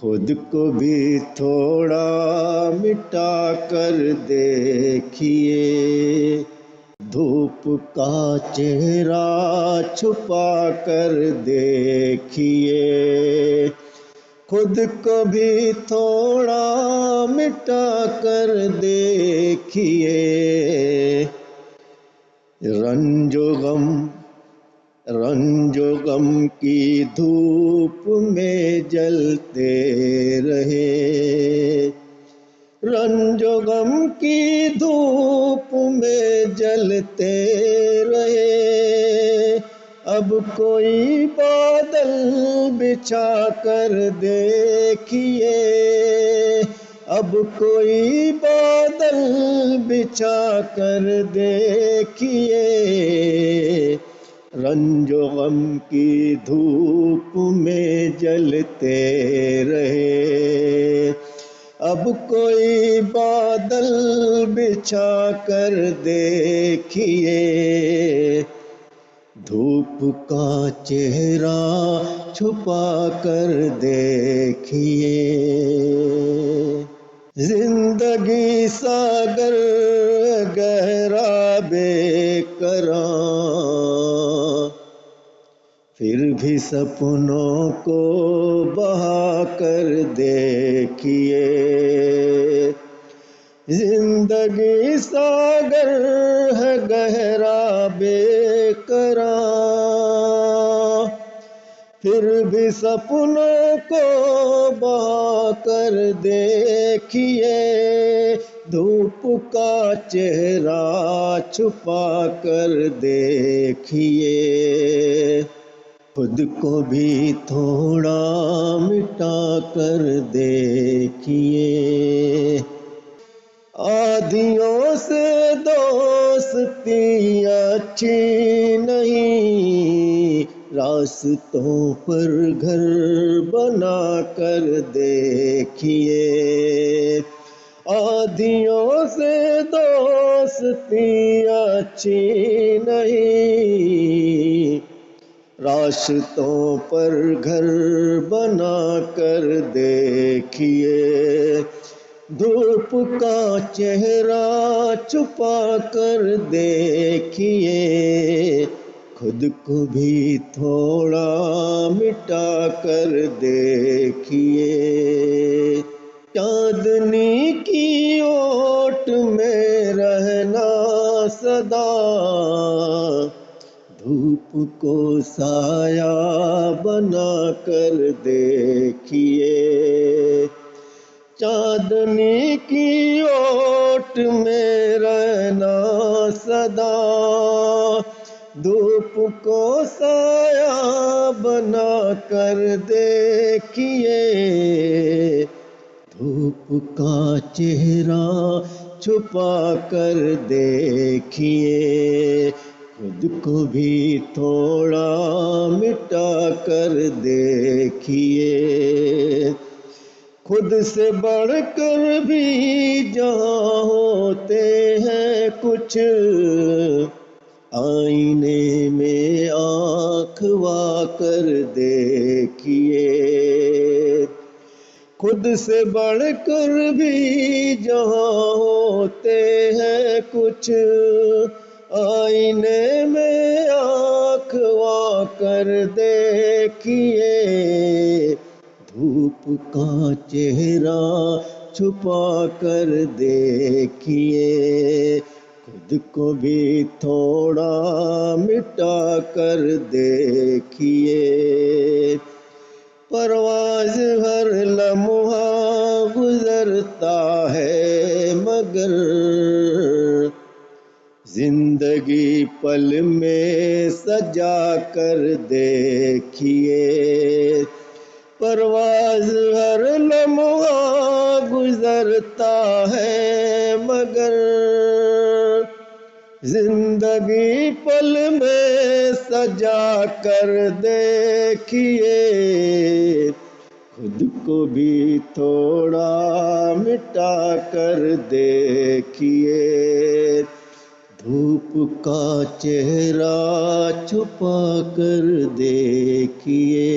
خود کو بھی تھوڑا مٹا کر دیکھیے، دھوپ کا چہرہ چھپا کر دیکھیے، خود کو بھی تھوڑا مٹا کر دیکھیے، رنج و غم کی دھوپ میں جلتے رہے، رنج و غم کی دھوپ میں جلتے رہے، اب کوئی بادل بچھا کر دیکھیے، اب کوئی بادل بچھا کر دیکھیے، رنج و غم کی دھوپ میں جلتے رہے، اب کوئی بادل بچھا کر دیکھیے، دھوپ کا چہرہ چھپا کر دیکھیے، زندگی ساگر گہرا بے کراں، پھر بھی سپنوں کو بہا کر دیکھیے، زندگی ساگر ہے گہرا بے کراں، پھر بھی سپنوں کو بہا کر دیکھیے، دھوپ کا چہرہ چھپا کر دیکھیے، خود کو بھی تھوڑا مٹا کر دیکھیے، آدھیوں سے دوستی اچھی نہیں، راستوں پر گھر بنا کر دیکھیے، آدھیوں سے دوستی اچھی نہیں، راستوں پر گھر بنا کر دیکھیے، دھوپ کا چہرہ چھپا کر دیکھیے، خود کو بھی تھوڑا مٹا کر دیکھیے، چاندنی کی اوٹ میں رہنا سدا، دھوپ کو سایہ بنا کر دیکھیے، چاندنی کی اوٹ میں رہنا سدا، دھوپ کو سایہ بنا کر دیکھیے، دھوپ کا چہرہ چھپا کر دیکھیے، خود کو بھی تھوڑا مٹا کر دیکھیے، خود سے بڑھ کر بھی جہاں ہوتے ہیں کچھ، آئینے میں آنکھ وا کر دیکھیے، خود سے بڑھ کر بھی جہاں ہوتے ہیں کچھ، آئینے میں آنکھ وا کر دیکھیے، دھوپ کا چہرہ چھپا کر دیکھیے، خود کو بھی تھوڑا مٹا کر دیکھیے، پرواز ہر لمحہ گزرتا ہے مگر زندگی پل میں سجا کر دیکھیے، پرواز ہر لمحہ گزرتا ہے مگر زندگی پل میں سجا کر دیکھیے، خود کو بھی تھوڑا مٹا کر دیکھیے، دھوپ کا چہرہ چھپا کر دیکھیے۔